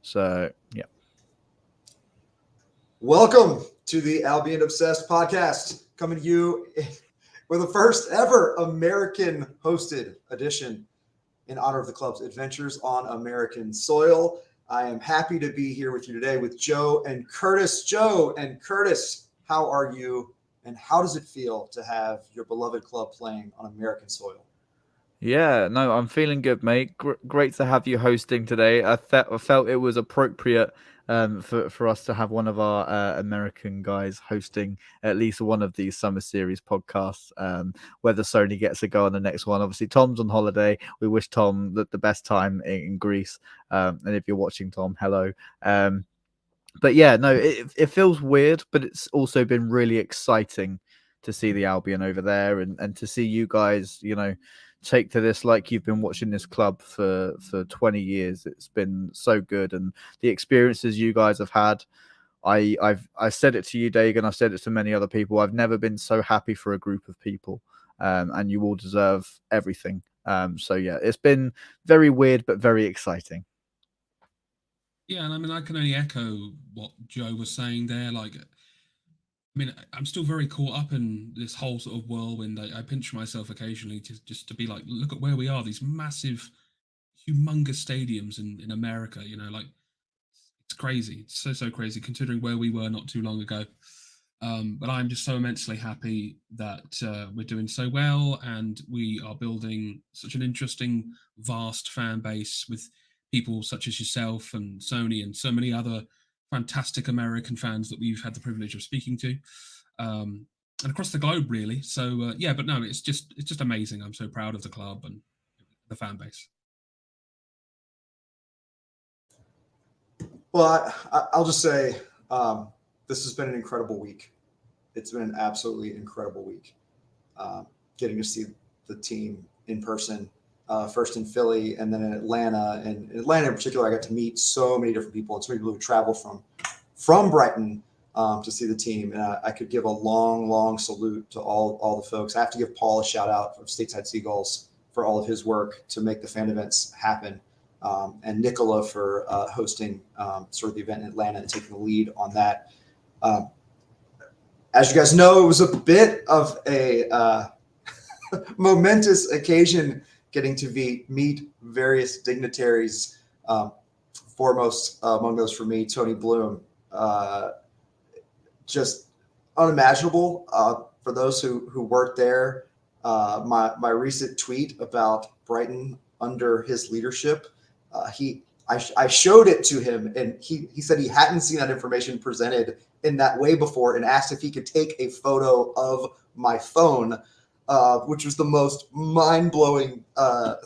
So yeah. Welcome to the Albion Obsessed podcast, coming to you with the first ever American hosted edition in honor of the club's adventures on American soil. I am happy to be here with you today with Joe and Curtis. Joe and Curtis, how are you? And how does it feel to have your beloved club playing on American soil? Yeah, no, I'm feeling good, mate. Great to have you hosting today. I felt it was appropriate for us to have one of our American guys hosting at least one of these summer series podcasts. Whether Sony gets a go on the next one, obviously Tom's on holiday. We wish Tom the best time in Greece. And if you're watching, Tom, hello. But yeah, no, it feels weird, but it's also been really exciting to see the Albion over there and to see you guys, take to this like you've been watching this club for 20 years. It's been so good, and the experiences you guys have had. I've said it to you, Dagan. I've said it to many other people. I've never been so happy for a group of people, and you all deserve everything. So yeah, it's been very weird but very exciting. Yeah, and I mean, I can only echo what Joe was saying there. I'm still very caught up in this whole sort of whirlwind. I pinch myself occasionally just to be like, look at where we are, these massive, humongous stadiums in America, it's crazy. It's so crazy considering where we were not too long ago. But I'm just so immensely happy that we're doing so well and we are building such an interesting, vast fan base with people such as yourself and Sony and so many other fantastic American fans that we've had the privilege of speaking to, and across the globe, really. So yeah, but no, it's just amazing. I'm so proud of the club and the fan base. Well, I'll just say this has been an incredible week. It's been an absolutely incredible week. Getting to see the team in person, first in Philly and then in Atlanta. And in Atlanta in particular, I got to meet so many different people and so many people who travel from Brighton to see the team. And I could give a long salute to all the folks. I have to give Paul a shout out of Stateside Seagulls for all of his work to make the fan events happen. And Nicola for hosting sort of the event in Atlanta and taking the lead on that. As you guys know, it was a bit of a momentous occasion getting to meet various dignitaries, foremost among those for me, Tony Bloom. Just unimaginable for those who worked there. My recent tweet about Brighton under his leadership, I showed it to him, and he said he hadn't seen that information presented in that way before, and asked if he could take a photo of my phone, which was the most mind-blowing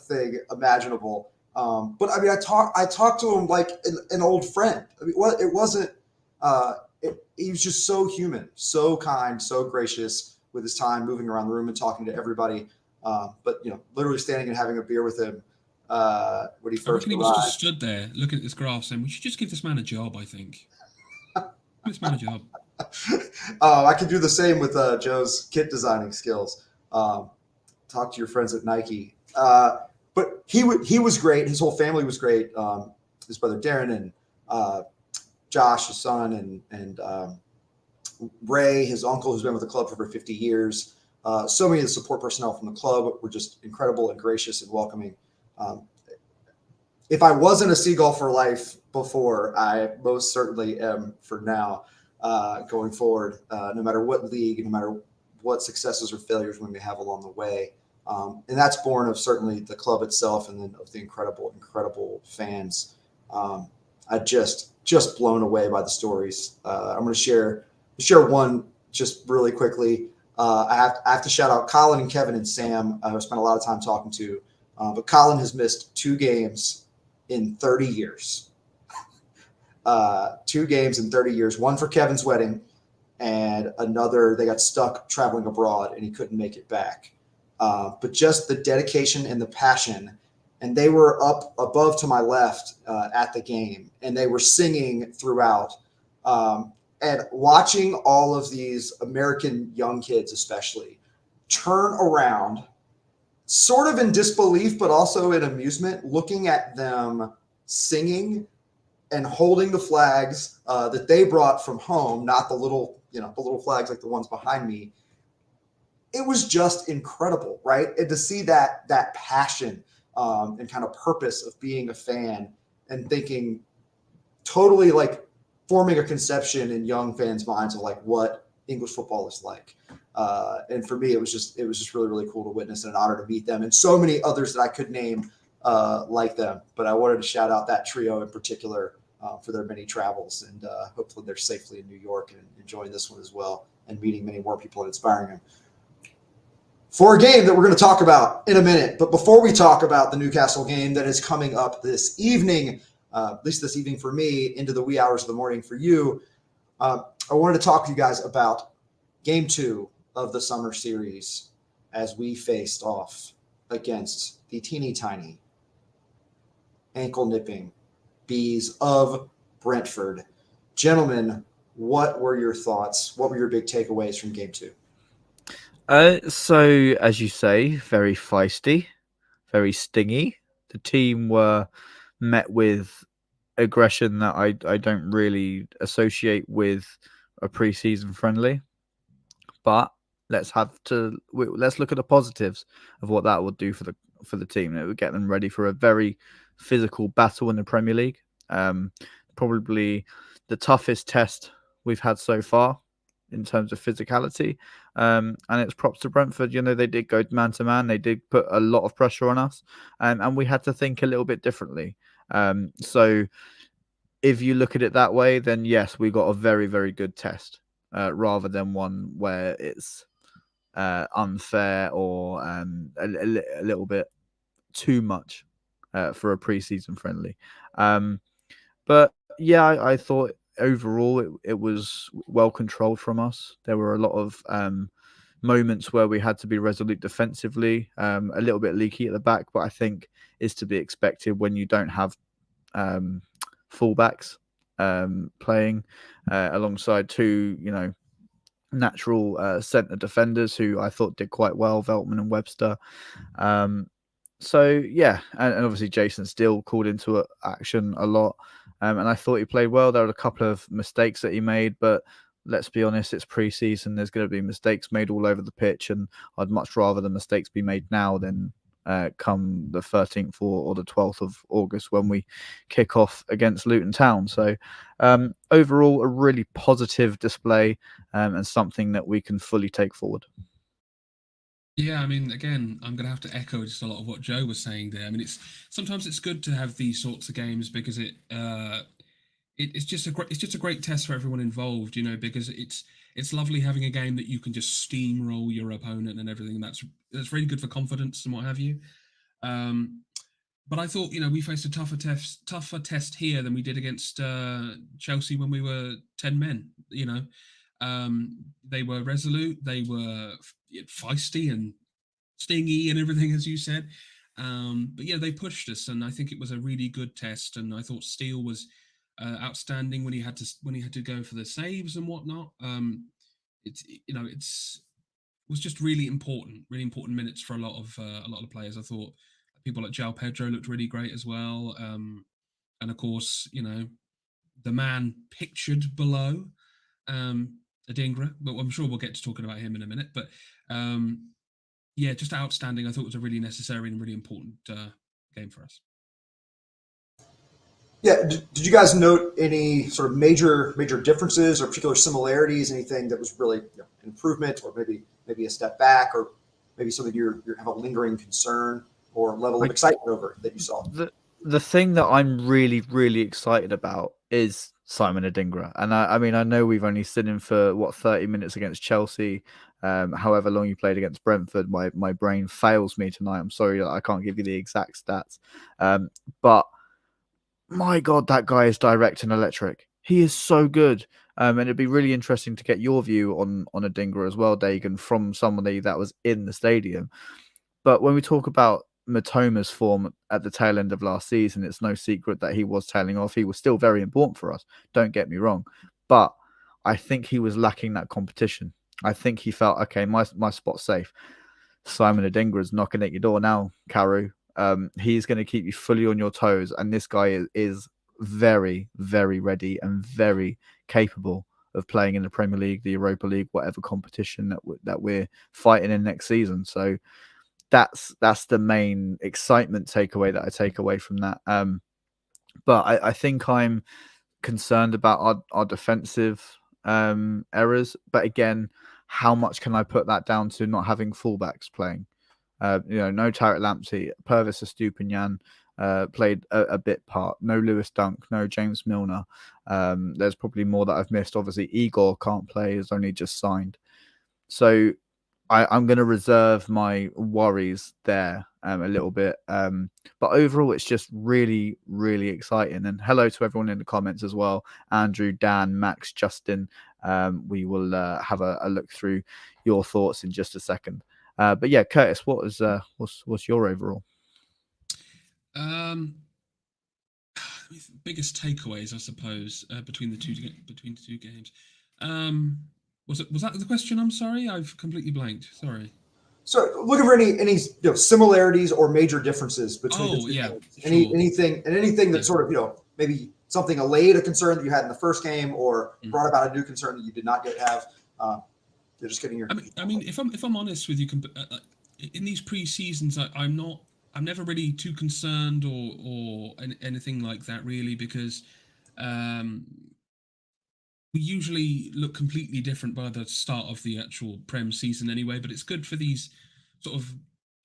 thing imaginable. But I mean, I talked to him like an old friend. I mean, it wasn't. He was just so human, so kind, so gracious with his time, moving around the room and talking to everybody. But literally standing and having a beer with him when he first arrived. He was just stood there looking at this graph saying, we should just give this man a job, I think. Give this man a job. I could do the same with Joe's kit designing skills. Talk to your friends at Nike. But he was great. His whole family was great. His brother Darren and Josh, his son, and Ray, his uncle, who's been with the club for over 50 years. So many of the support personnel from the club were just incredible and gracious and welcoming. If I wasn't a Seagull for life before, I most certainly am for now, going forward, no matter what league, no matter what successes or failures we may have along the way. And that's born of certainly the club itself and then of the incredible fans. I just blown away by the stories. I'm going to share one just really quickly. I have to shout out Colin and Kevin and Sam. I've spent a lot of time talking to, but Colin has missed 2 games in 30 years. 2 games in 30 years. One for Kevin's wedding, and another they got stuck traveling abroad and he couldn't make it back. But just the dedication and the passion. And they were up above to my left at the game, and they were singing throughout. And watching all of these American young kids, especially, turn around, sort of in disbelief, but also in amusement, looking at them singing and holding the flags that they brought from home, not the little flags like the ones behind me. It was just incredible, right? And to see that passion and kind of purpose of being a fan and thinking totally like forming a conception in young fans' minds of like what English football is like. And for me, it was just really, really cool to witness and an honor to meet them and so many others that I could name like them. But I wanted to shout out that trio in particular for their many travels, and hopefully they're safely in New York and enjoying this one as well and meeting many more people and inspiring them. For a game that we're going to talk about in a minute. But before we talk about the Newcastle game that is coming up this evening, at least this evening for me, into the wee hours of the morning for you, I wanted to talk to you guys about Game 2 of the summer series as we faced off against the teeny tiny, ankle-nipping Bees of Brentford. Gentlemen, what were your thoughts? What were your big takeaways from Game 2? So, as you say, very feisty, very stingy. The team were met with aggression that I don't really associate with a preseason friendly. But let's look at the positives of what that would do for the team. It would get them ready for a very physical battle in the Premier League. Probably the toughest test we've had so far in terms of physicality. And it's props to Brentford. You know, they did go man to man. They did put a lot of pressure on us, and we had to think a little bit differently. So if you look at it that way, then yes, we got a very, very good test, rather than one where it's unfair or a little bit too much for a preseason friendly. But yeah, I thought overall it was well controlled from us. There were a lot of moments where we had to be resolute defensively, a little bit leaky at the back, but I think is to be expected when you don't have fullbacks playing alongside two, natural centre defenders who I thought did quite well, Veltman and Webster. So yeah, and obviously Jason Steele called into action a lot, and I thought he played well. There were a couple of mistakes that he made, but let's be honest, it's pre-season. There's going to be mistakes made all over the pitch, and I'd much rather the mistakes be made now than come the 13th or the 12th of August when we kick off against Luton Town. So overall, a really positive display and something that we can fully take forward. Yeah, I mean, again, I'm going to have to echo just a lot of what Joe was saying there. I mean, sometimes it's good to have these sorts of games because it's just a great test for everyone involved, because it's lovely having a game that you can just steamroll your opponent and everything. That's really good for confidence and what have you. But I thought, we faced a tougher test here than we did against Chelsea when we were 10 men. They were resolute, they were feisty and stingy and everything, as you said. But yeah, they pushed us, and I think it was a really good test. And I thought Steele was outstanding when he had to go for the saves and whatnot. It was just really important minutes for a lot of the players. I thought people like João Pedro looked really great as well, and of course, the man pictured below. Adingra, but I'm sure we'll get to talking about him in a minute. But yeah, just outstanding. I thought it was a really necessary and really important game for us. Yeah, did you guys note any sort of major differences or particular similarities? Anything that was really an improvement, or maybe a step back, or maybe something you have a lingering concern or level of excitement over that you saw? The thing that I'm really, really excited about is Simon Adingra. And I know we've only seen him for 30 minutes against Chelsea. However long you played against Brentford, my brain fails me tonight. I'm sorry that I can't give you the exact stats. But my God, that guy is direct and electric. He is so good. And it'd be really interesting to get your view on Adingra as well, Dagan, from somebody that was in the stadium. But when we talk about Matoma's form at the tail end of last season, it's no secret that he was tailing off. He was still very important for us, don't get me wrong. But I think he was lacking that competition. I think he felt, okay, my spot's safe. Simon Adingra is knocking at your door now, Karu. He's going to keep you fully on your toes. And this guy is very, very ready and very capable of playing in the Premier League, the Europa League, whatever competition that we're fighting in next season. So that's the main excitement takeaway that I take away from that. But I think I'm concerned about our defensive errors. But again, how much can I put that down to not having fullbacks playing? No Tarek Lamptey, Purvis Estupiñán played a bit part. No Lewis Dunk, no James Milner. There's probably more that I've missed. Obviously, Igor can't play; he's only just signed. So I'm going to reserve my worries there a little bit. But overall, it's just really, really exciting. And hello to everyone in the comments as well. Andrew, Dan, Max, Justin. We will have a look through your thoughts in just a second. But yeah, Curtis, what's your overall? Biggest takeaways, I suppose, between the two games. Was that the question? I'm sorry, I've completely blanked. Sorry. So, looking for any similarities or major differences between the two games. Sure. Anything that sort of maybe something allayed a concern that you had in the first game, or brought about a new concern that you did not yet have. You're just getting your. I mean, if I'm honest with you, in these pre-seasons, I'm never really too concerned or anything like that, really, because we usually look completely different by the start of the actual Prem season anyway. But it's good for these sort of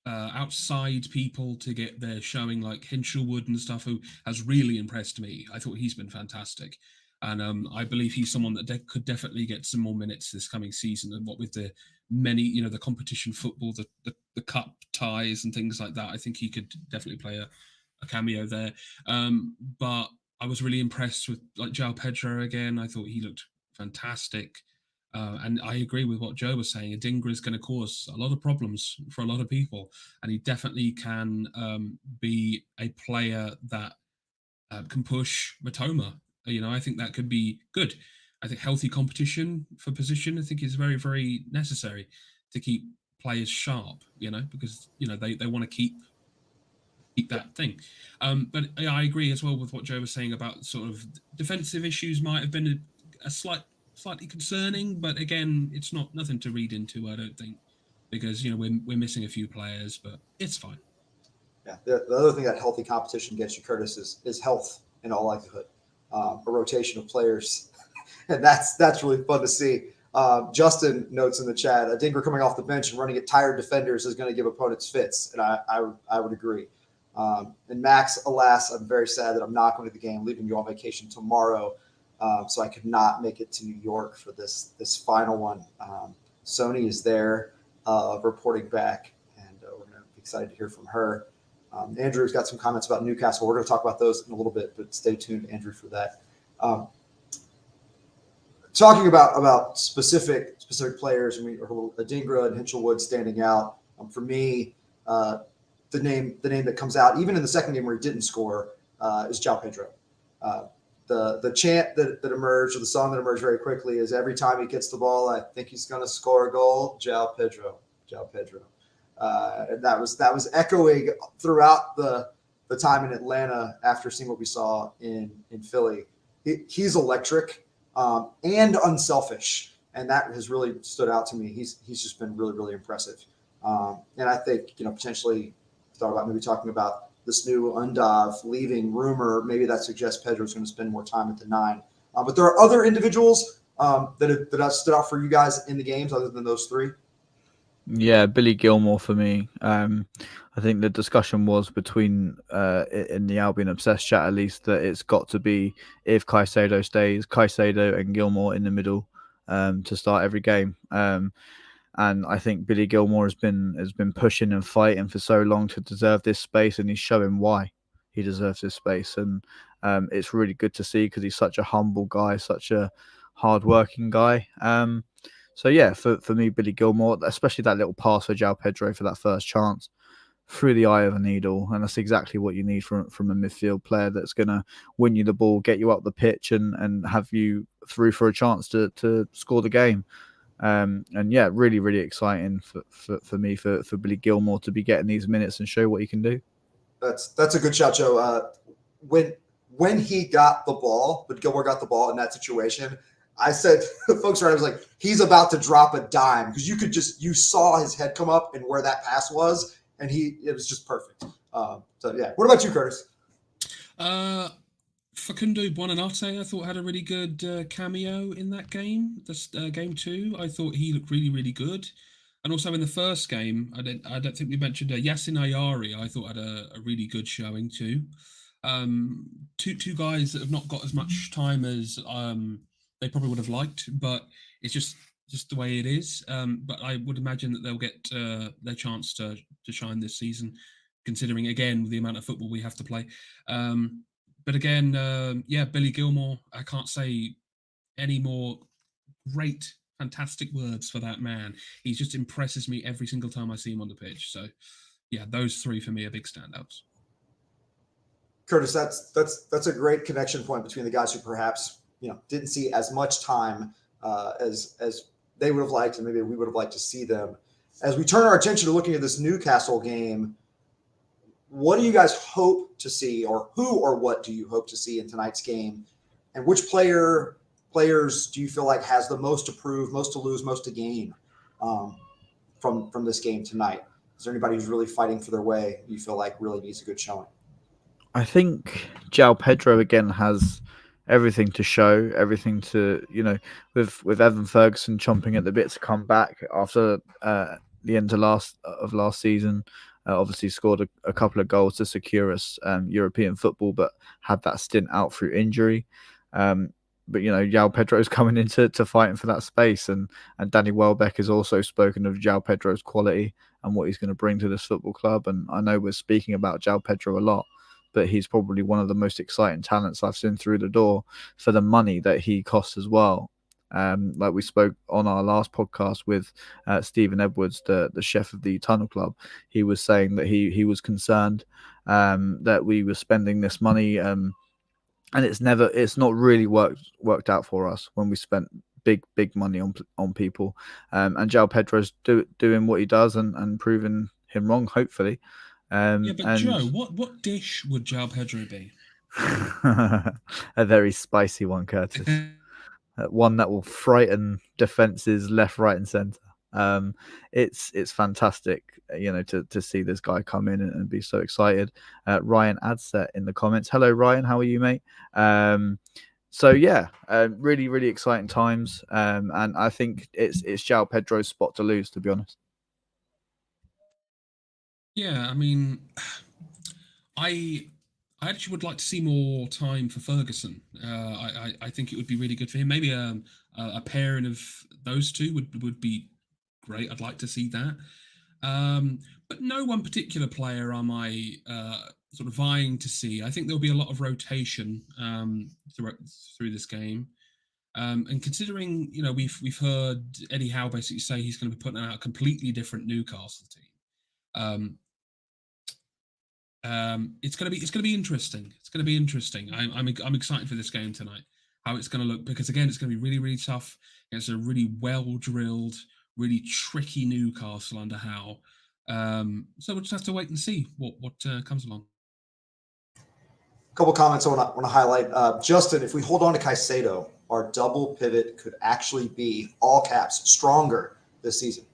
outside people to get their showing, like Hinchelwood and stuff, who has really impressed me. I thought he's been fantastic. And I believe he's someone that could definitely get some more minutes this coming season. And what with the many, the competition football, the cup ties and things like that, I think he could definitely play a cameo there. But I was really impressed with like João Pedro again. I thought he looked fantastic. And I agree with what Joe was saying. Adingra is going to cause a lot of problems for a lot of people. And he definitely can be a player that can push Matoma. I think that could be good. I think healthy competition for position, I think, is very, very necessary to keep players sharp, because, they want to keep that thing. But I agree as well with what Joe was saying about sort of defensive issues might have been a slightly concerning, but again, it's nothing to read into, I don't think, because, we're missing a few players, but it's fine. Yeah. The other thing that healthy competition gets you, Curtis, is health in all likelihood. A rotation of players, and that's really fun to see. Justin notes in the chat, Adingra coming off the bench and running at tired defenders is going to give opponents fits, and I would agree. And Max, alas, I'm very sad that I'm not going to the game, leaving you on vacation tomorrow, so I could not make it to New York for this final one. Sony is there reporting back, and we're going to be excited to hear from her. Andrew's got some comments about Newcastle. We're going to talk about those in a little bit, but stay tuned, Andrew, for that. Talking about specific players, Adingra and Hinchelwood standing out. For me, the name that comes out, even in the second game where he didn't score, is João Pedro. The chant that emerged, or the song that emerged very quickly, is every time he gets the ball, I think he's going to score a goal. João Pedro. And that was echoing throughout the time in Atlanta after seeing what we saw in Philly. He's electric and unselfish, and that has really stood out to me. He's just been really, really impressive. And I think potentially thought about maybe talking about this new Undav leaving rumor. Maybe that suggests Pedro's going to spend more time at the 9. But there are other individuals that have stood out for you guys in the games other than those 3. Yeah, Billy Gilmore for me. I think the discussion was between in the Albion Obsessed chat, at least, that it's got to be, if Caicedo stays, Caicedo and Gilmore in the middle to start every game. And I think Billy Gilmore has been pushing and fighting for so long to deserve this space, and he's showing why he deserves this space. And it's really good to see, because he's such a humble guy, such a hardworking guy. So yeah, for me, Billy Gilmore, especially that little pass for João Pedro for that first chance, through the eye of a needle, and that's exactly what you need from a midfield player that's going to win you the ball, get you up the pitch, and have you through for a chance to score the game. And yeah, really, really exciting for me for Billy Gilmore to be getting these minutes and show what he can do. That's a good shout, Joe. When when he got the ball, but Gilmore got the ball in that situation, I said, folks around, I was like, he's about to drop a dime because you saw his head come up and where that pass was, and it was just perfect. So yeah, what about you, Curtis? Facundo Buonanotte, I thought had a really good cameo in that game. This game 2, I thought he looked really, really good. And also in the first game, I don't think we mentioned Yasin Ayari. I thought had a really good showing too. Two guys that have not got as much time as they probably would have liked, but it's just the way it is. But I would imagine that they'll get their chance to shine this season, considering again the amount of football we have to play. But again, yeah, Billy Gilmore. I can't say any more great, fantastic words for that man. He just impresses me every single time I see him on the pitch. So, yeah, those 3 for me are big standouts. Curtis, that's a great connection point between the guys who perhaps didn't see as much time as they would have liked, and maybe we would have liked to see them. As we turn our attention to looking at this Newcastle game, what do you guys hope to see, or who or what do you hope to see in tonight's game, and which players do you feel like has the most to prove, most to lose, most to gain from this game tonight? Is there anybody who's really fighting for their way you feel like really needs a good showing? I think João Pedro again has everything to show, everything to, with Evan Ferguson chomping at the bit to come back after the end of last season. Obviously scored a couple of goals to secure us European football, but had that stint out through injury. But João Pedro's coming into fighting for that space, and Danny Welbeck has also spoken of João Pedro's quality and what he's going to bring to this football club. And I know we're speaking about João Pedro a lot, but he's probably one of the most exciting talents I've seen through the door for the money that he costs as well. Like we spoke on our last podcast with Stephen Edwards, the chef of the Tunnel Club. He was saying that he was concerned that we were spending this money, and it's not really worked out for us when we spent big money on people. And João Pedro's doing what he does and proving him wrong, hopefully. Yeah, but Joe, what dish would João Pedro be? A very spicy one, Curtis. One that will frighten defenses left, right, and centre. It's fantastic, to see this guy come in and be so excited. Ryan Adset in the comments. Hello, Ryan. How are you, mate? So yeah, really, really exciting times. And I think it's João Pedro's spot to lose, to be honest. Yeah, I mean, I actually would like to see more time for Ferguson. I think it would be really good for him. Maybe a pairing of those two would be great. I'd like to see that. But no one particular player am I sort of vying to see. I think there'll be a lot of rotation through this game. And considering, we've heard Eddie Howe basically say he's going to be putting out a completely different Newcastle team. It's gonna be interesting. It's gonna be interesting. I'm excited for this game tonight. How it's gonna look, because again, it's gonna be really, really tough against a really well drilled, really tricky Newcastle under Howe. So we'll just have to wait and see what comes along. A couple comments I want to highlight. Justin, if we hold on to Caicedo, our double pivot could actually be, all caps, stronger this season.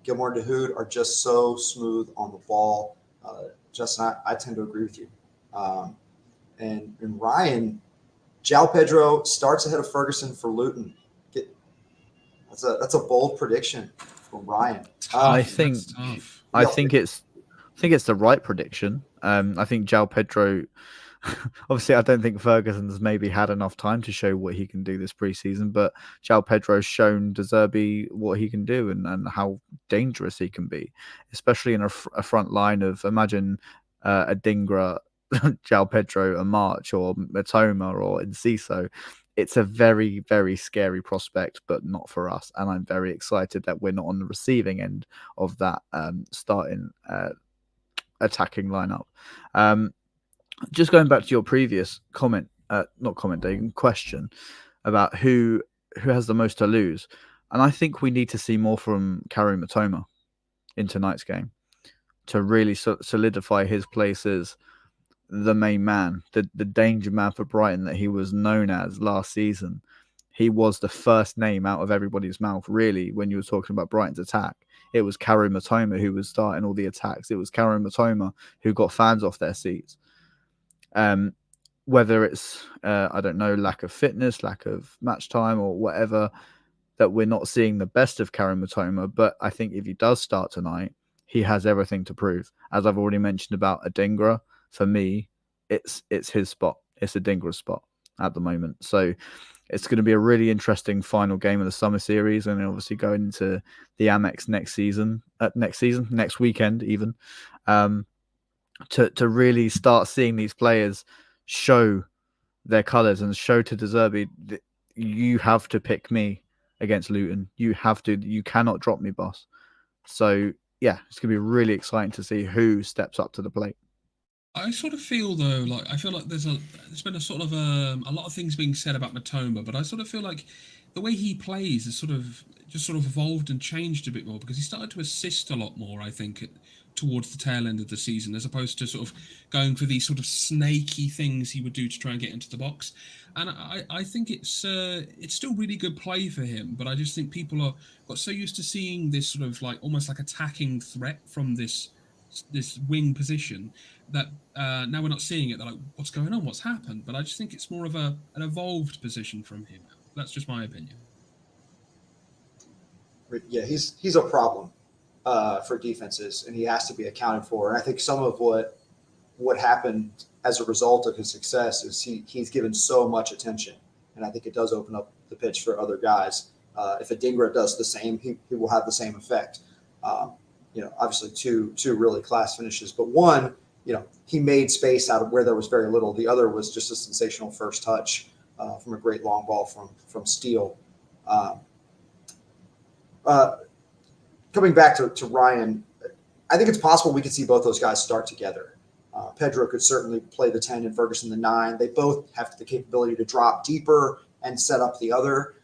Gilmore and Dahoud are just so smooth on the ball. Justin, I tend to agree with you. And Ryan, João Pedro starts ahead of Ferguson for Luton. That's a bold prediction from Ryan. I think it's the right prediction. I think João Pedro. Obviously, I don't think Ferguson's maybe had enough time to show what he can do this preseason, but João Pedro's shown De Zerbi what he can do and how dangerous he can be, especially in a front line of, imagine a Dingra, João Pedro, a March, or Matoma, or Enciso. It's a very, very scary prospect, but not for us. And I'm very excited that we're not on the receiving end of that starting attacking lineup. Just going back to your previous comment, Dagan, question about who has the most to lose. And I think we need to see more from Karim Matoma in tonight's game to really solidify his place as the main man, the danger man for Brighton that he was known as last season. He was the first name out of everybody's mouth, really, when you were talking about Brighton's attack. It was Karim Matoma who was starting all the attacks. It was Karim Matoma who got fans off their seats. Whether it's, I don't know, lack of fitness, lack of match time or whatever, that we're not seeing the best of Karim Matoma. But I think if he does start tonight, he has everything to prove. As I've already mentioned about Adingra, for me, it's his spot. It's Adingra's spot at the moment. So it's going to be a really interesting final game of the summer series, and obviously going into the Amex next weekend even, to really start seeing these players show their colours and show to De Zerbi that you have to pick me against Luton. You have to. You cannot drop me, boss. So yeah, it's going to be really exciting to see who steps up to the plate. I sort of feel though, like I feel like there's been a sort of a lot of things being said about Matoma, but I sort of feel like the way he plays has sort of evolved and changed a bit more, because he started to assist a lot more, I think, towards the tail end of the season, as opposed to sort of going for these sort of snaky things he would do to try and get into the box. And I think it's still really good play for him, but I just think people got so used to seeing this sort of like almost like attacking threat from this wing position that now we're not seeing it. They're like, what's going on? What's happened? But I just think it's more of an evolved position from him. That's just my opinion. Yeah, he's a problem for defenses, and he has to be accounted for. And I think some of what happened as a result of his success is he's given so much attention, and I think it does open up the pitch for other guys. If Adingra does the same, he will have the same effect. Obviously two really class finishes, but one, he made space out of where there was very little. The other was just a sensational first touch from a great long ball from Steele. Coming back to Ryan, I think it's possible we could see both those guys start together. Pedro could certainly play the 10 and Ferguson the 9. They both have the capability to drop deeper and set up the other.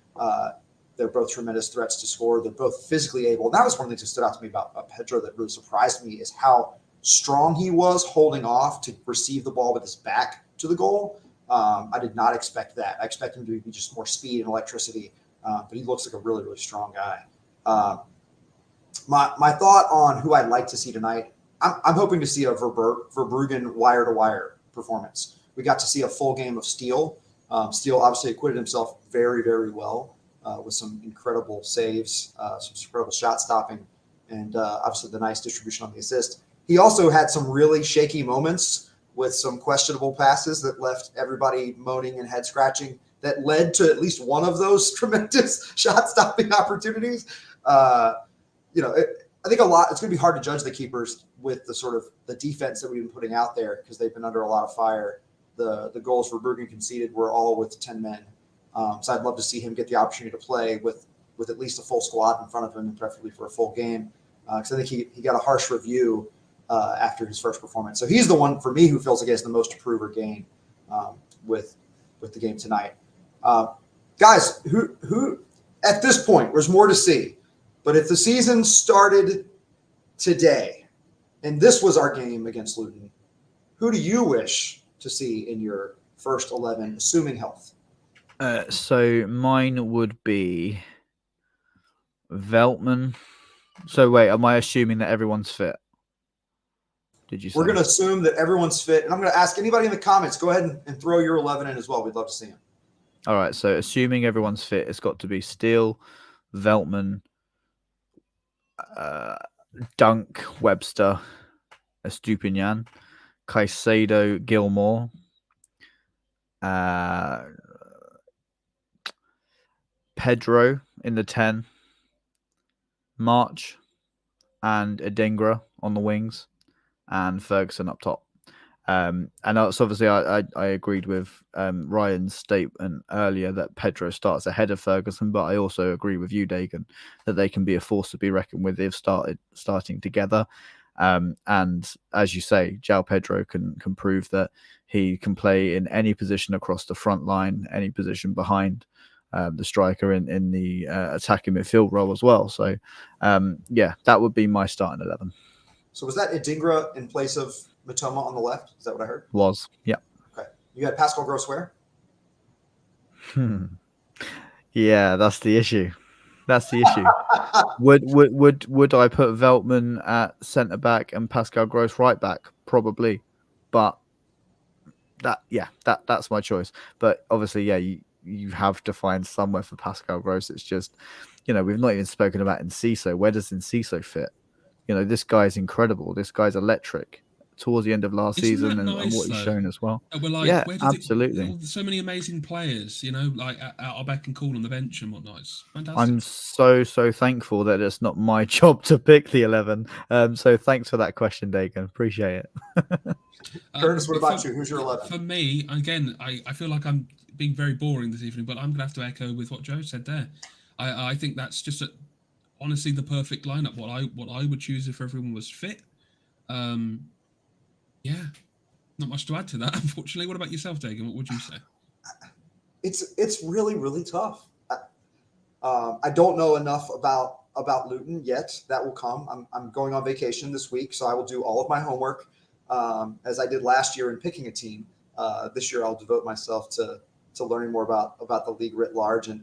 They're both tremendous threats to score. They're both physically able. And that was one of the things that stood out to me about Pedro that really surprised me, is how strong he was holding off to receive the ball with his back to the goal. I did not expect that. I expect him to be just more speed and electricity, but he looks like a really, really strong guy. My thought on who I'd like to see tonight, I'm hoping to see a Verbruggen wire-to-wire performance. We got to see a full game of Steele. Steele obviously acquitted himself very, very well with some incredible saves, some incredible shot stopping, and obviously the nice distribution on the assist. He also had some really shaky moments with some questionable passes that left everybody moaning and head scratching, that led to at least one of those tremendous shot stopping opportunities. I think it's going to be hard to judge the keepers with the sort of the defense that we've been putting out there, because they've been under a lot of fire. The goals Verbruggen conceded were all with 10 men. So I'd love to see him get the opportunity to play with at least a full squad in front of him, and preferably for a full game, because I think he got a harsh review after his first performance. So he's the one for me who feels like he has the most to prove or gain with the game tonight. Guys, who at this point, there's more to see. But if the season started today and this was our game against Luton, who do you wish to see in your first 11, assuming health? So mine would be Veltman. So wait, am I assuming that everyone's fit? Did you say? We're going to assume that everyone's fit. And I'm going to ask anybody in the comments, go ahead and throw your 11 in as well. We'd love to see him. All right. So assuming everyone's fit, it's got to be Steele, Veltman, Dunk, Webster, Estupinian, Caicedo, Gilmore, Pedro in the 10, March, and Adingra on the wings, and Ferguson up top. And that's obviously I agreed with Ryan's statement earlier that Pedro starts ahead of Ferguson, but I also agree with you, Dagan, that they can be a force to be reckoned with if starting together. And as you say, João Pedro can prove that he can play in any position across the front line, any position behind the striker in the attacking midfield role as well. So, that would be my starting 11. So was that Adingra in place of Matoma on the left. Is that what I heard? Was. Yeah. Okay. You had Pascal Gross where? Yeah, that's the issue. That's the issue. Would I put Veltman at centre back and Pascal Gross right back? Probably, but that's my choice. But obviously, yeah, you have to find somewhere for Pascal Gross. It's just, we've not even spoken about Enciso. Where does Enciso fit? This guy's incredible. This guy's electric. Towards the end of last Isn't season that and nice what he's though? shown as well. We're like, Yeah, where does it? absolutely. So many amazing players, like at our beck and call on the bench and whatnot. It's fantastic. I'm so thankful that it's not my job to pick the 11. So thanks for that question, Dagan. Appreciate it. Curtis, what about you? Who's your 11? For me, again, I feel like I'm being very boring this evening, but I'm going to have to echo with what Joe said there. I think that's just honestly the perfect lineup. What I would choose if everyone was fit. Yeah, not much to add to that, unfortunately. What about yourself, Dagan? What would you say? It's really, really tough. I don't know enough about Luton yet. That will come. I'm going on vacation this week, so I will do all of my homework as I did last year in picking a team. This year, I'll devote myself to learning more about the league writ large. And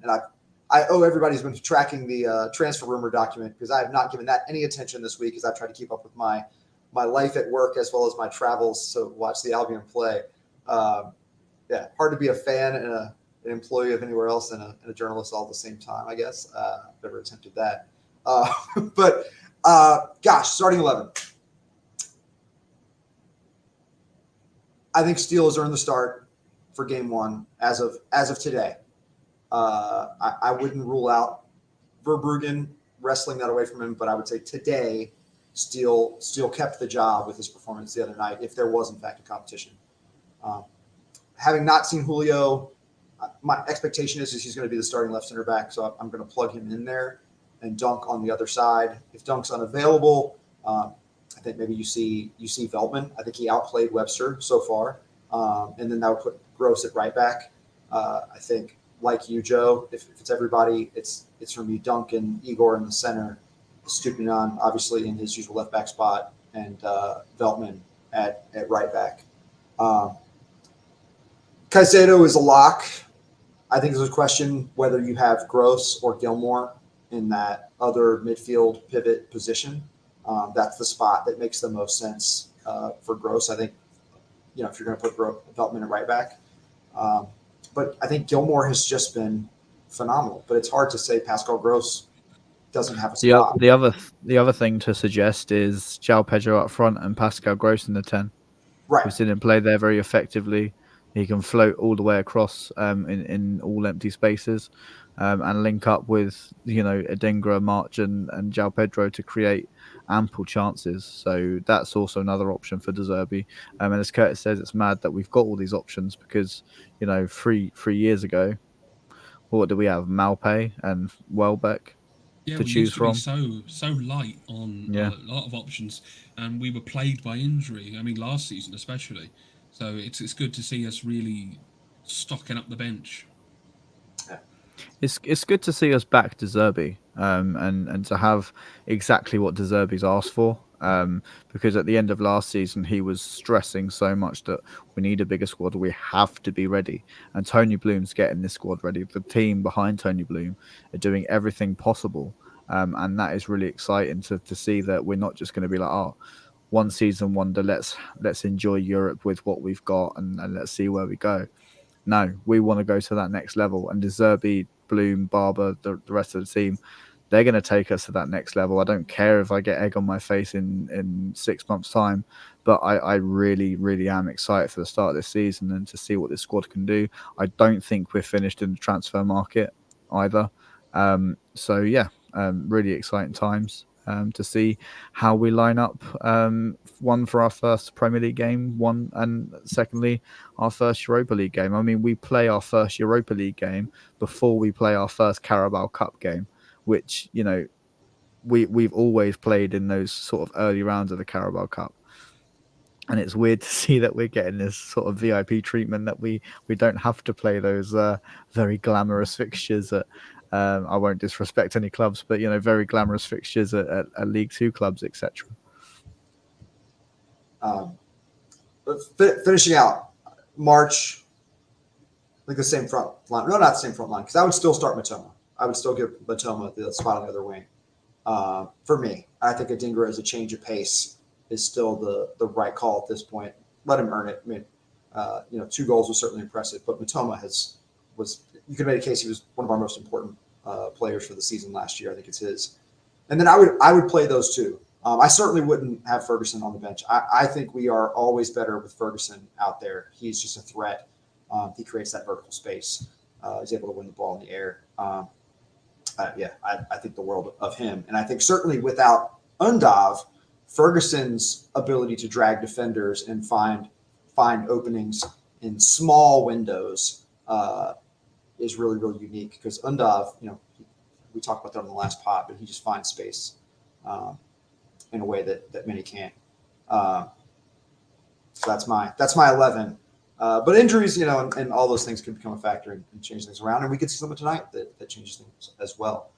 I owe everybody who's been tracking the transfer rumor document, because I have not given that any attention this week as I've tried to keep up with my life at work as well as my travels to watch the Albion play. Yeah, hard to be a fan and an employee of anywhere else and a journalist all at the same time, I guess. Never attempted that. But gosh, starting 11. I think Steele has earned the start for game one as of today. I wouldn't rule out Verbruggen wrestling that away from him, but I would say today Steele kept the job with his performance the other night, if there was in fact a competition. Having not seen Julio, my expectation is he's going to be the starting left center back, so I'm going to plug him in there and Dunk on the other side. If Dunk's unavailable, I think maybe you see Veltman. I think he outplayed Webster so far, and then that would put Gross at right back. I think, like you, Joe, if it's everybody, it's for me Dunk and Igor in the center, Stupinan obviously in his usual left back spot, and Veltman at right back. Caicedo is a lock. I think there's a question whether you have Gross or Gilmore in that other midfield pivot position. That's the spot that makes the most sense for Gross. I think, if you're going to put Veltman at right back. But I think Gilmore has just been phenomenal. But it's hard to say Pascal Gross doesn't have a spot. The other thing to suggest is João Pedro up front and Pascal Gross in the 10. Right. We've seen him play there very effectively. He can float all the way across in all empty spaces and link up with, Adingra, March and João Pedro to create ample chances. So that's also another option for De Zerbi. And as Curtis says, it's mad that we've got all these options because, 3 years ago, what do we have? Malpay and Welbeck to choose from. So light on a lot of options, and we were plagued by injury. I mean, last season especially. So it's good to see us really stocking up the bench. It's good to see us back De Zerbi, and to have exactly what De Zerbi's asked for. Because at the end of last season, he was stressing so much that we need a bigger squad. We have to be ready. And Tony Bloom's getting this squad ready. The team behind Tony Bloom are doing everything possible. And that is really exciting to see that we're not just going to be like, one season wonder, let's enjoy Europe with what we've got and let's see where we go. No, we want to go to that next level. And De Zerbi, Bloom, Barber, the rest of the team, they're going to take us to that next level. I don't care if I get egg on my face in 6 months' time, but I really, really am excited for the start of this season and to see what this squad can do. I don't think we're finished in the transfer market either. Really exciting times to see how we line up. One for our first Premier League game, and secondly, our first Europa League game. I mean, we play our first Europa League game before we play our first Carabao Cup game, which, we've always played in those sort of early rounds of the Carabao Cup. And it's weird to see that we're getting this sort of VIP treatment that we don't have to play those very glamorous fixtures at, I won't disrespect any clubs, but, very glamorous fixtures at League Two clubs, etc. Finishing out March, like the same front line. No, not the same front line, because I would still start Matoma. I would still give Matoma the spot on the other wing. For me, I think Adingra as a change of pace is still the right call at this point. Let him earn it. I mean, 2 goals was certainly impressive, but Matoma was you could make a case he was one of our most important players for the season last year. I think it's his. And then I would play those two. I certainly wouldn't have Ferguson on the bench. I think we are always better with Ferguson out there. He's just a threat. He creates that vertical space. He's able to win the ball in the air. I think the world of him. And I think certainly without Undav, Ferguson's ability to drag defenders and find openings in small windows is really, really unique, because Undav, we talked about that on the last pod, but he just finds space in a way that many can't. So that's my 11. But injuries, and all those things can become a factor and change things around. And we could see something tonight that changes things as well.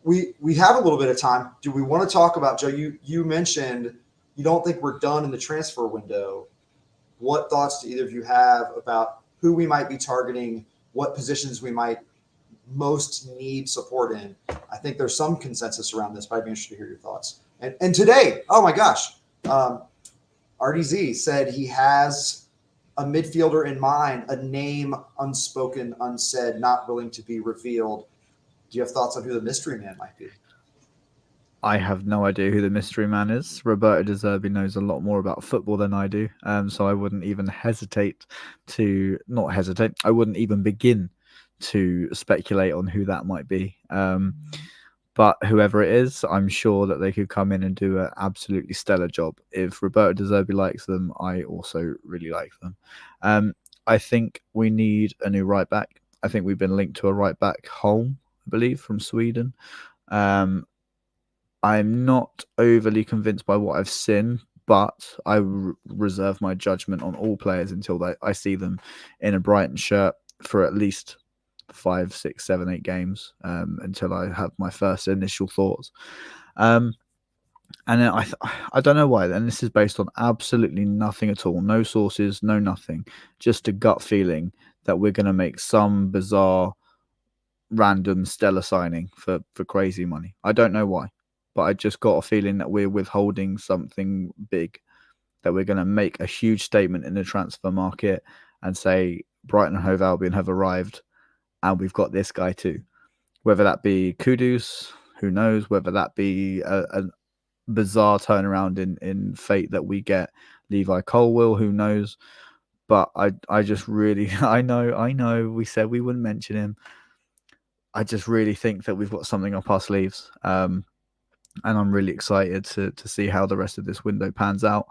We have a little bit of time. Do we want to talk about, Joe, you mentioned you don't think we're done in the transfer window. What thoughts do either of you have about who we might be targeting, what positions we might most need support in? I think there's some consensus around this, but I'd be interested to hear your thoughts. And today, oh my gosh, RDZ said he has a midfielder in mind, a name unspoken, unsaid, not willing to be revealed. Do you have thoughts on who the mystery man might be? I have no idea who the mystery man is. Roberto De Zerbi knows a lot more about football than I do, so I wouldn't even I wouldn't even begin to speculate on who that might be. But whoever it is, I'm sure that they could come in and do an absolutely stellar job. If Roberto De Zerbi likes them, I also really like them. I think we need a new right back. I think we've been linked to a right back, Holm, I believe, from Sweden. I'm not overly convinced by what I've seen, but I reserve my judgment on all players until I see them in a Brighton shirt for at least 5, 6, 7, 8 games, until I have my first initial thoughts. And then I don't know why. And this is based on absolutely nothing at all. No sources, no nothing. Just a gut feeling that we're going to make some bizarre, random stellar signing for crazy money. I don't know why, but I just got a feeling that we're withholding something big, that we're going to make a huge statement in the transfer market and say Brighton and Hove Albion have arrived and we've got this guy too. Whether that be Kudus, who knows? Whether that be a bizarre turnaround in fate that we get Levi Colwill, who knows? But I just really, I know we said we wouldn't mention him. I just really think that we've got something up our sleeves. And I'm really excited to see how the rest of this window pans out.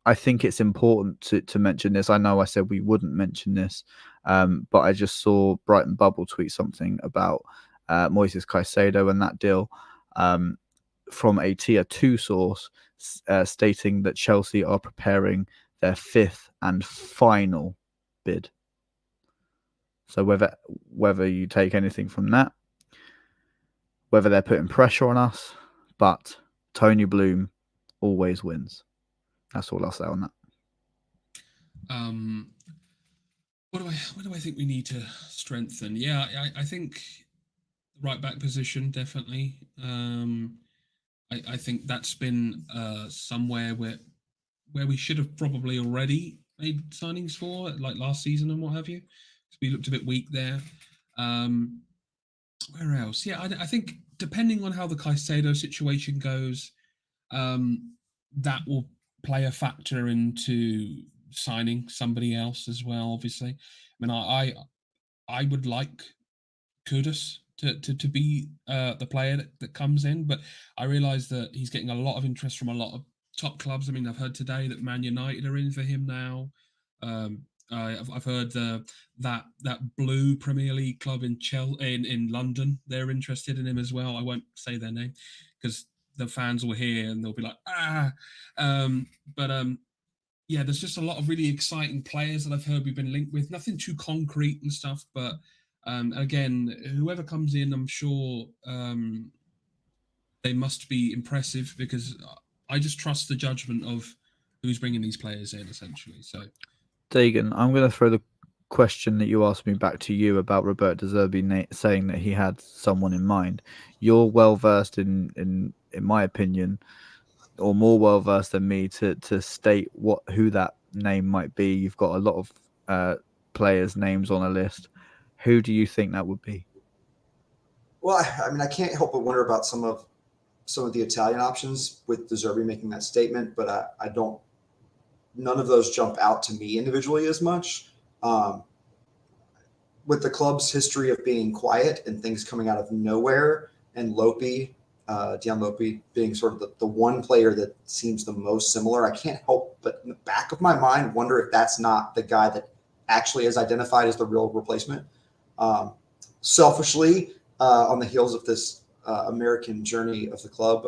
I think it's important to mention this. I know I said we wouldn't mention this, but I just saw Brighton Bubble tweet something about Moises Caicedo and that deal from a tier 2 source, stating that Chelsea are preparing their 5th and final bid. So whether you take anything from that, whether they're putting pressure on us, but Tony Bloom always wins. That's all I'll say on that. What do I think we need to strengthen? Yeah, I think the right back position, definitely. I think that's been somewhere where we should have probably already made signings for, like last season and what have you. We looked a bit weak there. Where else? Yeah, I think depending on how the Caicedo situation goes, that will play a factor into signing somebody else as well. Obviously, I mean, I would like Kudus to be the player that comes in, but I realise that he's getting a lot of interest from a lot of top clubs. I mean, I've heard today that Man United are in for him now. I've heard that blue Premier League club in London, they're interested in him as well. I won't say their name because the fans will hear and they'll be like, yeah, there's just a lot of really exciting players that I've heard we've been linked with. Nothing too concrete and stuff, but again, whoever comes in, I'm sure they must be impressive, because I just trust the judgment of who's bringing these players in, essentially. So, Dagan, I'm going to throw the question that you asked me back to you about Roberto De Zerbi saying that he had someone in mind. You're well versed in my opinion, or more well versed than me to state who that name might be. You've got a lot of players' names on a list. Who do you think that would be? Well, I mean, I can't help but wonder about some of the Italian options with De Zerbi making that statement, but I don't. None of those jump out to me individually as much. Um, with the club's history of being quiet and things coming out of nowhere, and Lopi, Dion Lopi being sort of the one player that seems the most similar, I can't help but in the back of my mind wonder if that's not the guy that actually is identified as the real replacement. Selfishly, on the heels of this American journey of the club,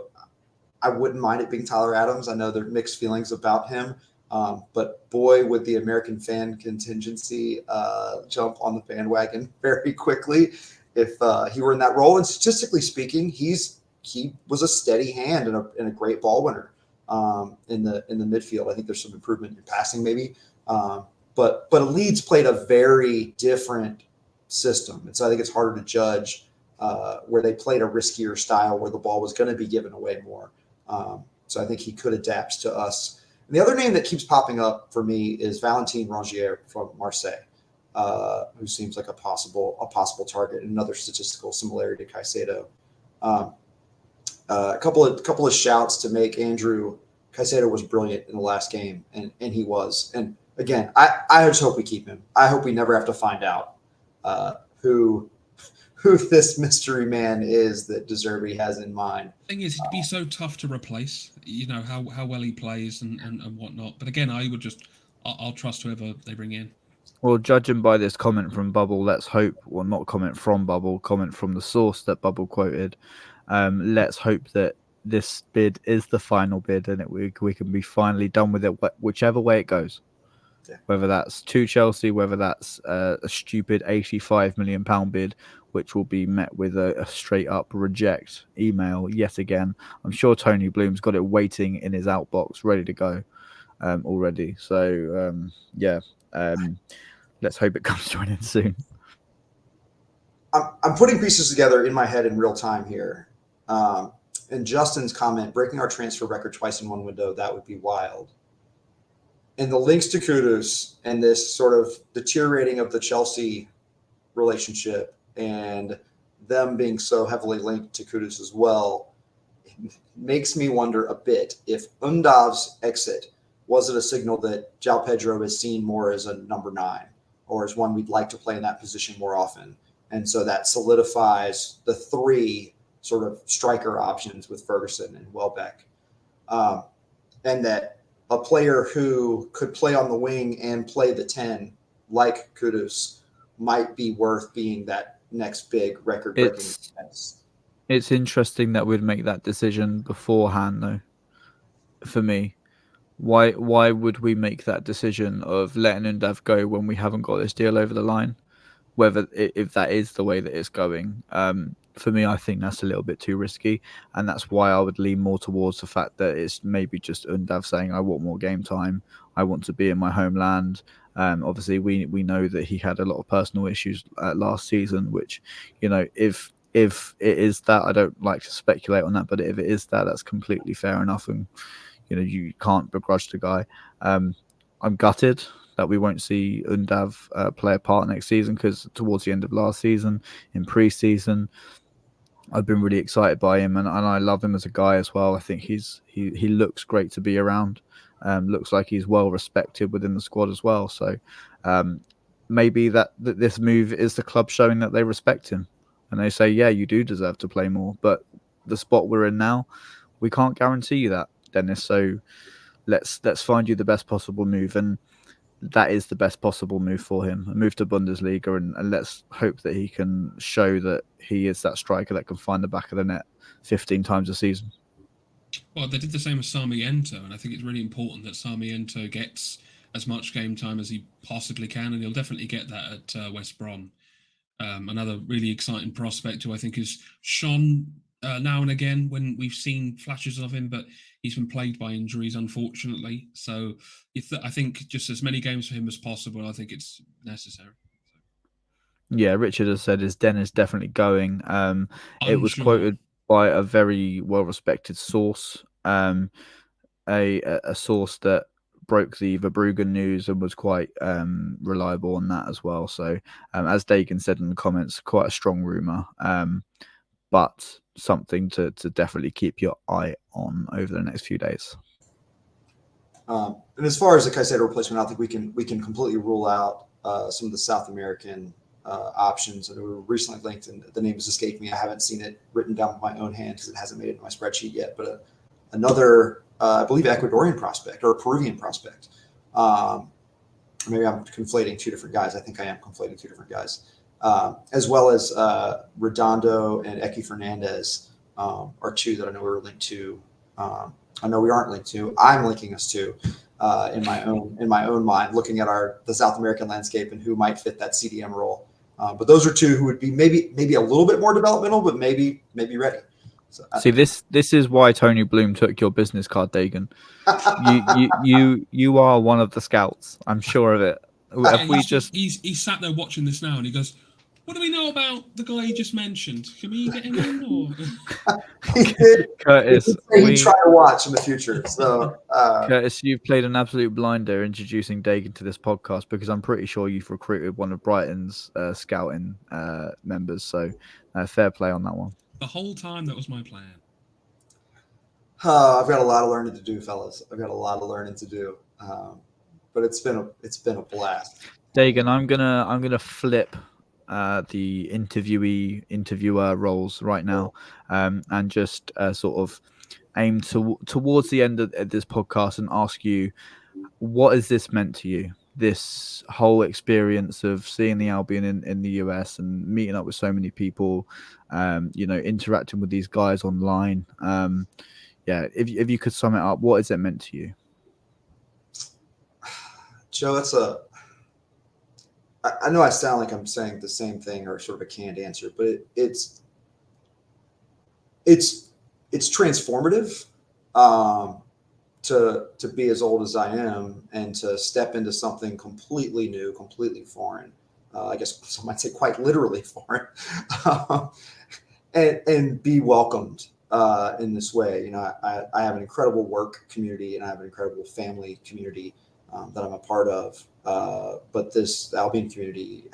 I wouldn't mind it being Tyler Adams. I know there are mixed feelings about him. But boy, would the American fan contingency jump on the bandwagon very quickly if he were in that role. And statistically speaking, he was a steady hand and a great ball winner in the midfield. I think there's some improvement in passing maybe, but Leeds played a very different system, and so I think it's harder to judge where they played a riskier style where the ball was going to be given away more. So I think he could adapt to us. And the other name that keeps popping up for me is Valentin Rongier from Marseille, who seems like a possible target. Another statistical similarity to Caicedo. A couple of shouts to make. Andrew, Caicedo was brilliant in the last game, and he was. And again, I just hope we keep him. I hope we never have to find out who this mystery man is that De Zerbi has in mind. The thing is, it'd be so tough to replace, how well he plays and whatnot. But again, I'll trust whoever they bring in. Well, judging by this comment from Bubble, let's hope, well, not comment from Bubble, comment from the source that Bubble quoted. Let's hope that this bid is the final bid and we can be finally done with it, whichever way it goes. Yeah. Whether that's to Chelsea, whether that's a stupid £85 million bid, which will be met with a straight up reject email yet again. I'm sure Tony Bloom's got it waiting in his outbox, ready to go already. So, let's hope it comes to an end soon. I'm putting pieces together in my head in real time here. And Justin's comment, breaking our transfer record twice in one window, that would be wild. And the links to Kudus and this sort of deteriorating of the Chelsea relationship and them being so heavily linked to Kudus as well makes me wonder a bit if Undav's exit wasn't a signal that João Pedro is seen more as a number 9 or as one we'd like to play in that position more often. And so that solidifies the 3 sort of striker options with Ferguson and Welbeck. And that a player who could play on the wing and play the 10 like Kudus might be worth being that next big record-breaking defense. It's interesting that we'd make that decision beforehand, though. For me, why would we make that decision of letting Undav go when we haven't got this deal over the line? Whether if that is the way that it's going, for me, I think that's a little bit too risky, and that's why I would lean more towards the fact that it's maybe just Undav saying, "I want more game time. I want to be in my homeland." Obviously, we know that he had a lot of personal issues last season, which, if it is that, I don't like to speculate on that, but if it is that, that's completely fair enough, and you can't begrudge the guy. I'm gutted that we won't see Undav play a part next season, because towards the end of last season, in pre-season, I've been really excited by him, and I love him as a guy as well. I think he looks great to be around. Looks like he's well respected within the squad as well. So maybe that this move is the club showing that they respect him, and they say, yeah, you do deserve to play more. But the spot we're in now, we can't guarantee you that, Dennis. So let's find you the best possible move, and that is the best possible move for him. A move to Bundesliga, and let's hope that he can show that he is that striker that can find the back of the net 15 times a season. Well, they did the same with Sarmiento, and I think it's really important that Sarmiento gets as much game time as he possibly can, and he'll definitely get that at West Brom. Another really exciting prospect who I think has shone now and again when we've seen flashes of him, but he's been plagued by injuries, unfortunately. So I think just as many games for him as possible, I think it's necessary. Yeah, Richard has said his den is definitely going. It was Unsure. quoted by a very well-respected source, a source that broke the Verbruggen news and was quite reliable on that as well. So, as Dagan said in the comments, quite a strong rumor, but something to definitely keep your eye on over the next few days. And as far as the Caicedo replacement, I think we can completely rule out some of the South American options. And we were recently linked, and the name has escaped me. I haven't seen it written down with my own hand because it hasn't made it in my spreadsheet yet. But another, I believe, Ecuadorian prospect or a Peruvian prospect. Maybe I'm conflating two different guys. I think I am conflating two different guys. As well as Redondo and Eki Fernandez are two that I know we were linked to. I know we aren't linked to. I'm linking us to in my own mind, looking at the South American landscape and who might fit that CDM role. But those are two who would be maybe a little bit more developmental, but maybe ready. So, see, this is why Tony Bloom took your business card, Dagan. You are one of the scouts. I'm sure of it. If we he's sat there watching this now, and he goes, "What do we know about the guy you just mentioned? Can we get him in?" Or Curtis, he try to watch in the future. So, Curtis, you've played an absolute blinder introducing Dagan to this podcast because I'm pretty sure you've recruited one of Brighton's scouting members. So, fair play on that one. The whole time, that was my plan. I've got a lot of learning to do, fellas. I've got a lot of learning to do. But it's been a blast. Dagan, I'm gonna flip the interviewer roles right now, and just sort of aim towards the end of this podcast and ask you, what has this meant to you? This whole experience of seeing the Albion in the US and meeting up with so many people, interacting with these guys online. If you could sum it up, what has it meant to you? Joe, I know I sound like I'm saying the same thing or sort of a canned answer, but it's transformative to be as old as I am and to step into something completely new, completely foreign. I guess some might say quite literally foreign, and be welcomed in this way. I have an incredible work community and I have an incredible family community that I'm a part of. But this Albion community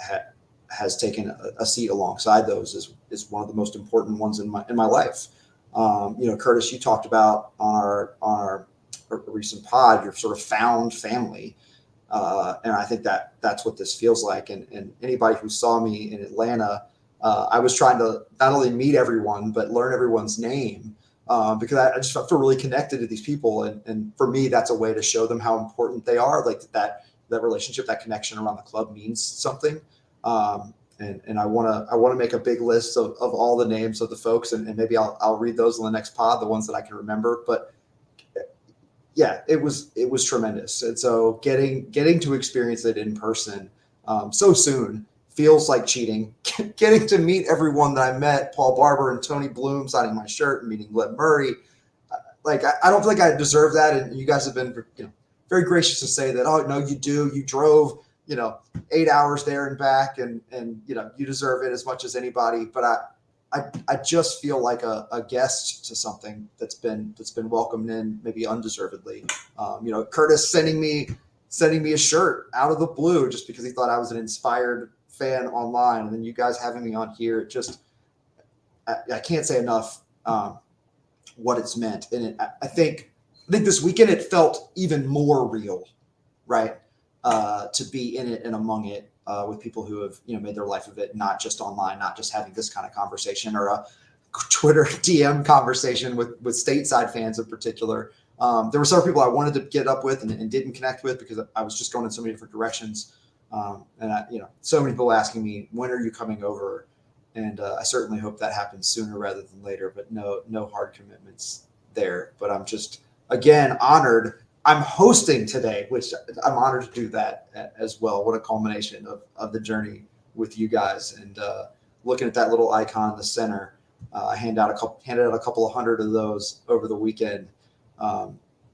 has taken a seat alongside those is one of the most important ones in my life. Curtis, you talked about on our recent pod, your sort of found family. And I think that's what this feels like. And anybody who saw me in Atlanta, I was trying to not only meet everyone, but learn everyone's name. Because I just feel really connected to these people. And for me, that's a way to show them how important they are. Like that relationship, that connection around the club means something. And I want to make a big list of all the names of the folks, and maybe I'll read those in the next pod, the ones that I can remember. But yeah, it was tremendous. And so getting to experience it in person so soon feels like cheating. Getting to meet everyone that I met, Paul Barber and Tony Bloom signing my shirt and meeting Glenn Murray. Like, I don't feel like I deserve that. And you guys have been, very gracious to say that, oh, no, you do. You drove, 8 hours there and back and you deserve it as much as anybody. But I just feel like a guest to something that's been welcomed in maybe undeservedly. Curtis sending me a shirt out of the blue just because he thought I was an inspired fan online, and then you guys having me on here, I can't say enough what it's meant. And I think this weekend it felt even more real, right? To be in it and among it with people who have made their life of it, not just online, not just having this kind of conversation or a Twitter DM conversation with stateside fans in particular. There were several people I wanted to get up with and didn't connect with because I was just going in so many different directions. And so many people asking me, when are you coming over? And I certainly hope that happens sooner rather than later, but no hard commitments there. But I'm just, again, honored. I'm hosting today, which I'm honored to do that as well. What a culmination of the journey with you guys. And looking at that little icon in the center, I handed out a couple of hundred of those over the weekend.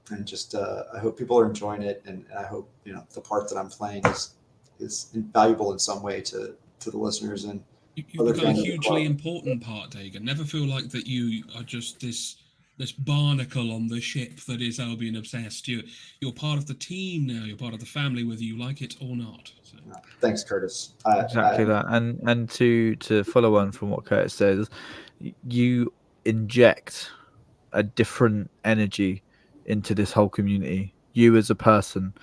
And just I hope people are enjoying it, and I hope the part that I'm playing is invaluable in some way to the listeners and You've other become a fans of the hugely club. important part, Dagan. Never feel like that you are just this barnacle on the ship that is Albion Obsessed. You're part of the team now. You're part of the family, whether you like it or not. So. Thanks, Curtis. Exactly that, and to follow on from what Curtis says, you inject a different energy into this whole community. You as a person,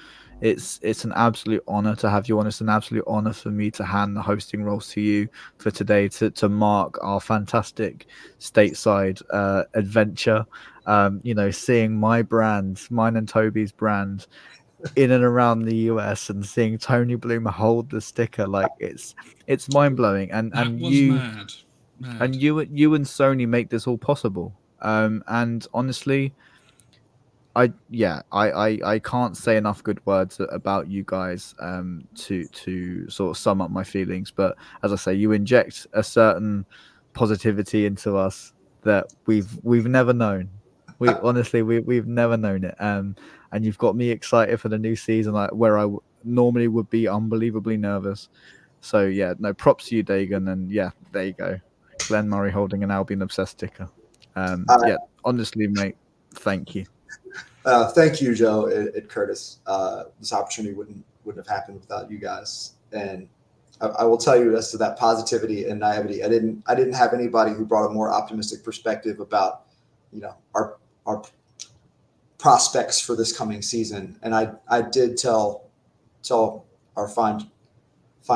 it's an absolute honor to have you on. It's an absolute honor for me to hand the hosting roles to you for today to mark our fantastic stateside adventure. Seeing my brand, mine and Toby's brand, in and around the US, and seeing Tony Bloom hold the sticker, like it's mind blowing. And That and was you mad. and Mad. you and Sony make this all possible. And honestly, I can't say enough good words about you guys to sort of sum up my feelings. But as I say, you inject a certain positivity into us that we've never known. We honestly we've never known it. And you've got me excited for the new season, like where normally would be unbelievably nervous. So yeah, no, props to you, Dagan, and yeah, there you go, Glenn Murray holding an Albion Obsessed sticker. Yeah, honestly, mate, thank you. Thank you, Joe and Curtis. This opportunity wouldn't have happened without you guys. And I will tell you, as to that positivity and naivety, I didn't have anybody who brought a more optimistic perspective about our prospects for this coming season. And I did tell our fine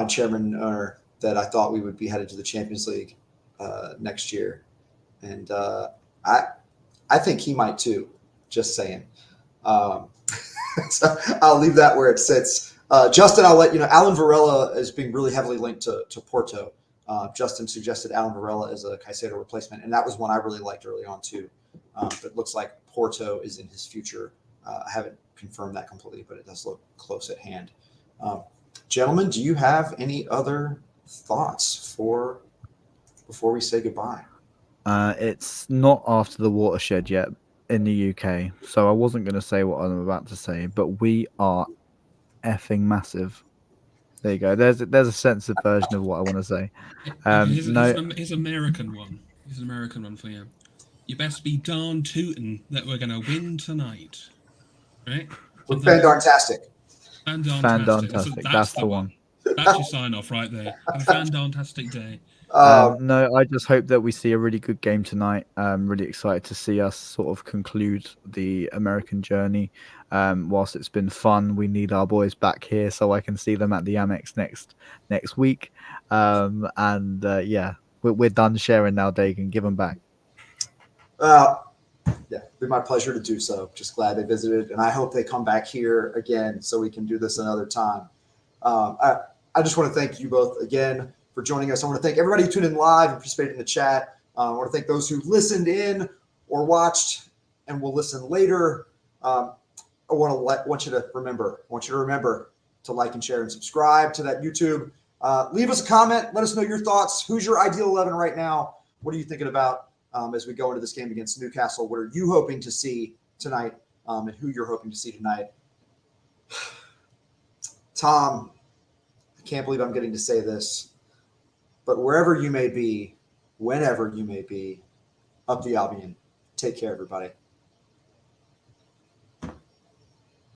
chairman owner that I thought we would be headed to the Champions League next year, and I think he might too. Just saying. So I'll leave that where it sits. Justin, I'll let you know. Alan Varela is being really heavily linked to Porto. Justin suggested Alan Varela as a Caicedo replacement, and that was one I really liked early on too. But it looks like Porto is in his future. I haven't confirmed that completely, but it does look close at hand. Gentlemen, do you have any other thoughts before we say goodbye? It's not after the watershed yet in the UK, so I wasn't going to say what I'm about to say, but we are effing massive. There you go. There's a censored version of what I want to say. Okay, No, here's American one. Here's an American one for you. You best be darn tootin' that we're gonna win tonight, right? We're fantastic. Fantastic. fantastic. That's That's the the one. one. That's your sign off right there. Have a fantastic day. No, I just hope that we see a really good game tonight. Really excited to see us sort of conclude the American journey. Whilst it's been fun, we need our boys back here so I can see them at the Amex next week. Yeah, we're done sharing now, Dagan. Give them back. Yeah, it'd be my pleasure to do so. Just glad they visited, and I hope they come back here again so we can do this another time. I just want to thank you both again for joining us. I want to thank everybody who tuned in live and participated in the chat. I want to thank those who listened in or watched and will listen later. I want you to remember to like and share and subscribe to that YouTube. Leave us a comment. Let us know your thoughts. Who's your ideal 11 right now? What are you thinking about as we go into this game against Newcastle? What are you hoping to see tonight, and who you're hoping to see tonight? Tom, I can't believe I'm getting to say this, but wherever you may be, whenever you may be, up the Albion. Take care, everybody.